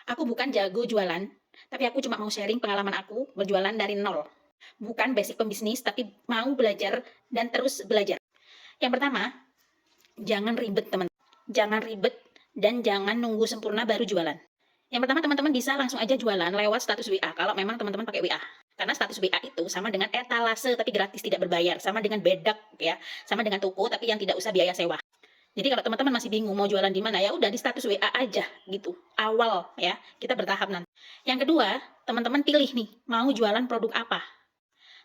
Aku bukan jago jualan, tapi aku cuma mau sharing pengalaman aku berjualan dari nol. Bukan basic pembisnis, tapi mau belajar dan terus belajar. Yang pertama, jangan ribet teman. Jangan ribet dan jangan nunggu sempurna baru jualan. Yang pertama teman-teman bisa langsung aja jualan lewat status WA kalau memang teman-teman pakai WA. Karena status WA itu sama dengan etalase tapi gratis tidak berbayar, sama dengan bedak ya, sama dengan toko tapi yang tidak usah biaya sewa. Jadi kalau teman-teman masih bingung mau jualan di mana, ya udah di status WA aja gitu. Awal ya, kita bertahap nanti. Yang kedua, teman-teman pilih nih, mau jualan produk apa?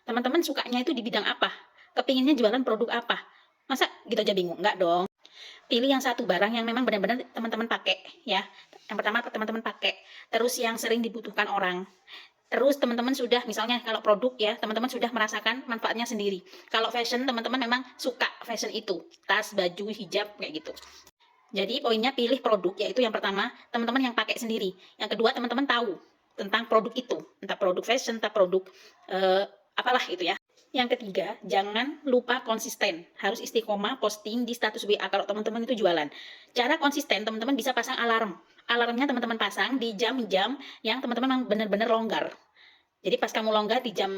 Teman-teman sukanya itu di bidang apa? Kepinginnya jualan produk apa? Masa gitu aja bingung? Enggak dong. Pilih yang satu barang yang memang benar-benar teman-teman pakai ya. Yang pertama teman-teman pakai, terus yang sering dibutuhkan orang. Terus teman-teman sudah, misalnya kalau produk ya, teman-teman sudah merasakan manfaatnya sendiri. Kalau fashion, teman-teman memang suka fashion itu, tas, baju, hijab, kayak gitu. Jadi poinnya pilih produk, yaitu yang pertama, teman-teman yang pakai sendiri. Yang kedua, teman-teman tahu tentang produk itu, entah produk fashion, entah produk apalah itu ya. Yang ketiga, jangan lupa konsisten. Harus istiqomah posting di status WA kalau teman-teman itu jualan. Cara konsisten, teman-teman bisa pasang alarm. Alarmnya teman-teman pasang di jam-jam yang teman-teman benar-benar longgar. Jadi pas kamu longgar di jam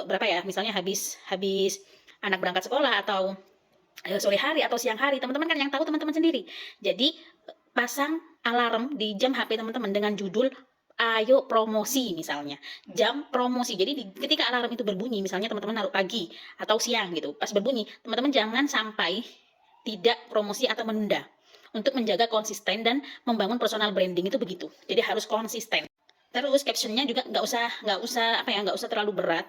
berapa ya? Misalnya habis anak berangkat sekolah atau sore hari atau siang hari, teman-teman kan yang tahu teman-teman sendiri. Jadi pasang alarm di jam HP teman-teman dengan judul ayo promosi misalnya, jam promosi. Jadi ketika alarm itu berbunyi, misalnya teman-teman naruh pagi atau siang gitu, pas berbunyi, teman-teman jangan sampai tidak promosi atau menunda. Untuk menjaga konsisten dan membangun personal branding itu begitu. Jadi harus konsisten. Terus captionnya juga nggak usah terlalu berat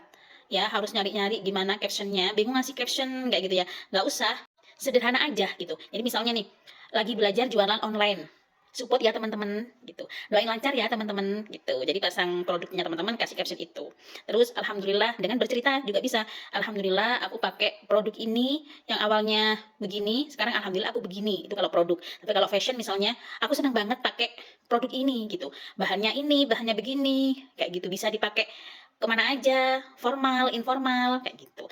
ya, harus nyari-nyari gimana captionnya. Bingung ngasih caption kayak gitu ya, nggak usah, sederhana aja gitu. Jadi misalnya nih, lagi belajar jualan online, support ya teman-teman gitu, doain lancar ya teman-teman gitu. Jadi pasang produknya teman-teman, kasih caption itu. Terus alhamdulillah, dengan bercerita juga bisa, alhamdulillah aku pakai produk ini yang awalnya begini, sekarang alhamdulillah aku begini. Itu kalau produk. Tapi kalau fashion misalnya, aku senang banget pakai produk ini gitu, bahannya ini, bahannya begini, kayak gitu. Bisa dipakai kemana aja, formal, informal, kayak gitu.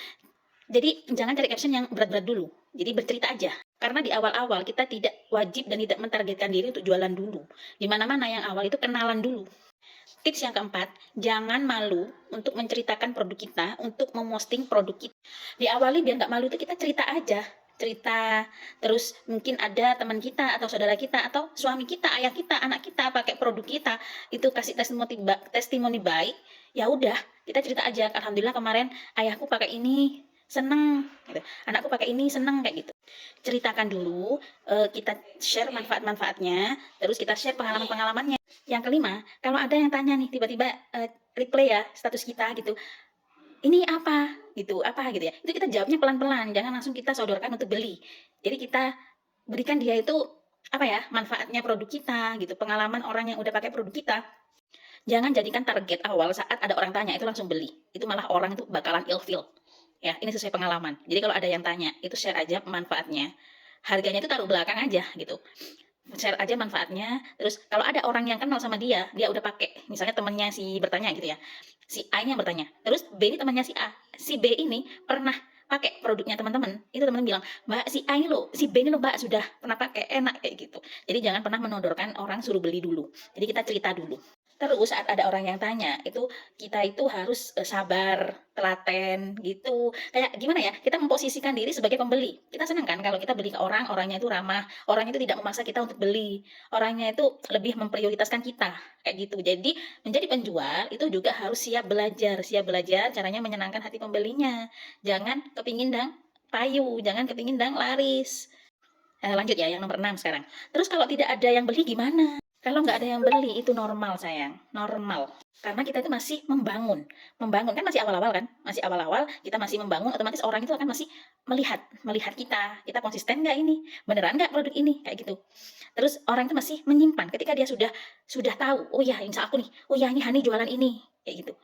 Jadi jangan cari caption yang berat-berat dulu. Jadi bercerita aja. Karena di awal-awal kita tidak wajib dan tidak mentargetkan diri untuk jualan dulu. Di mana-mana yang awal itu kenalan dulu. Tips yang keempat, jangan malu untuk menceritakan produk kita, untuk memosting produk kita. Diawali biar nggak malu itu kita cerita aja. Cerita, terus mungkin ada teman kita atau saudara kita atau suami kita, ayah kita, anak kita pakai produk kita, itu kasih testimoni baik, ya udah kita cerita aja, alhamdulillah kemarin ayahku pakai ini, seneng gitu. Anakku pakai ini seneng, kayak gitu. Ceritakan dulu, kita share manfaat-manfaatnya, terus kita share pengalaman-pengalamannya. Yang kelima, kalau ada yang tanya nih tiba-tiba replay ya status kita gitu, ini apa gitu, apa gitu ya, itu kita jawabnya pelan-pelan, jangan langsung kita sodorkan untuk beli. Jadi kita berikan dia itu apa ya, manfaatnya produk kita gitu, pengalaman orang yang udah pakai produk kita. Jangan jadikan target awal saat ada orang tanya itu langsung beli, itu malah orang itu bakalan ilfeel ya. Ini sesuai pengalaman. Jadi kalau ada yang tanya itu share aja manfaatnya, harganya itu taruh belakang aja gitu, share aja manfaatnya. Terus kalau ada orang yang kenal sama dia, dia udah pakai, misalnya temannya si bertanya gitu ya, si A-nya bertanya, terus B ini temannya si A, si B ini pernah pakai produknya teman-teman, itu teman-teman bilang, mbak si A ini loh, si B ini loh mbak sudah pernah pakai, enak, kayak gitu. Jadi jangan pernah menodorkan orang suruh beli dulu, jadi kita cerita dulu. Terus saat ada orang yang tanya, itu kita itu harus sabar, telaten gitu. Kayak gimana ya? Kita memposisikan diri sebagai pembeli. Kita senang kan kalau kita beli ke orang, orangnya itu ramah, orangnya itu tidak memaksa kita untuk beli. Orangnya itu lebih memprioritaskan kita, kayak gitu. Jadi menjadi penjual itu juga harus siap belajar caranya menyenangkan hati pembelinya. Jangan kepingin dang payu, jangan kepingin dang laris. Lanjut ya, yang nomor 6 sekarang. Terus kalau tidak ada yang beli gimana? Kalau nggak ada yang beli itu normal sayang, normal. Karena kita itu masih membangun. Membangun kan masih awal-awal kan? Masih awal-awal, kita masih membangun, otomatis orang itu akan masih melihat kita konsisten nggak ini? Beneran nggak produk ini? Kayak gitu. Terus orang itu masih menyimpan ketika dia sudah tahu, oh ya insya aku nih, oh ya ini Hani jualan ini, kayak gitu.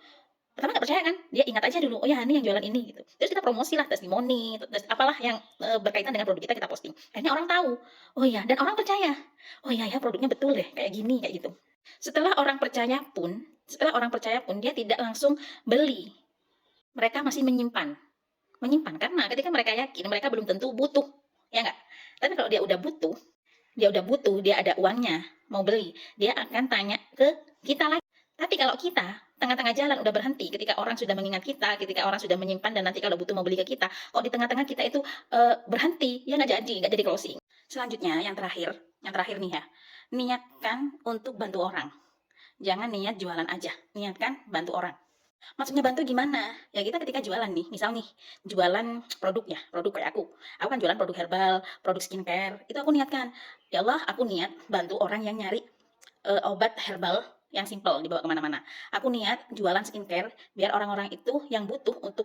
Pertama nggak percaya kan, dia ingat aja dulu, oh ya Hani yang jualan ini gitu. Terus kita promosi lah, testimoni, apalah yang berkaitan dengan produk kita posting. Akhirnya orang tahu, oh ya, dan orang percaya, oh iya ya produknya betul deh, kayak gini, kayak gitu. Setelah orang percaya pun dia tidak langsung beli. Mereka masih menyimpan, karena ketika mereka yakin mereka belum tentu butuh, ya nggak. Tapi kalau dia udah butuh, dia udah butuh, dia ada uangnya, mau beli, dia akan tanya ke kita lagi. Tapi kalau kita tengah-tengah jalan udah berhenti, ketika orang sudah mengingat kita, ketika orang sudah menyimpan dan nanti kalau butuh mau beli ke kita, kok di tengah-tengah kita itu berhenti, ya nggak jadi closing. Selanjutnya yang terakhir nih ya, niatkan untuk bantu orang. Jangan niat jualan aja, niatkan bantu orang. Maksudnya bantu gimana? Ya kita ketika jualan nih, misal nih, jualan produk ya, produk kayak aku. Aku kan jualan produk herbal, produk skincare. Itu aku niatkan, ya Allah, aku niat bantu orang yang nyari obat herbal yang simple dibawa kemana-mana. Aku niat jualan skincare biar orang-orang itu yang butuh untuk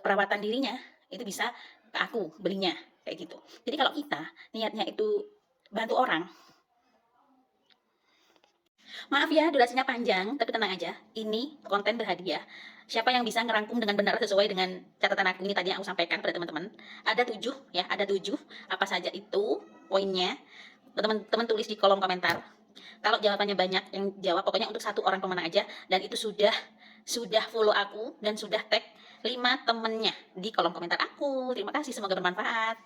perawatan dirinya itu bisa ke aku belinya kayak gitu. Jadi kalau kita niatnya itu bantu orang, maaf ya, durasinya panjang, tapi tenang aja. Ini konten berhadiah. Siapa yang bisa ngerangkum dengan benar sesuai dengan catatan aku ini tadi yang aku sampaikan pada teman-teman. Ada 7 ya, ada 7. Apa saja itu poinnya? Teman-teman tulis di kolom komentar. Kalau jawabannya banyak yang jawab, pokoknya untuk satu orang pemenang aja. Dan itu sudah follow aku dan sudah tag 5 temennya di kolom komentar aku. Terima kasih, semoga bermanfaat.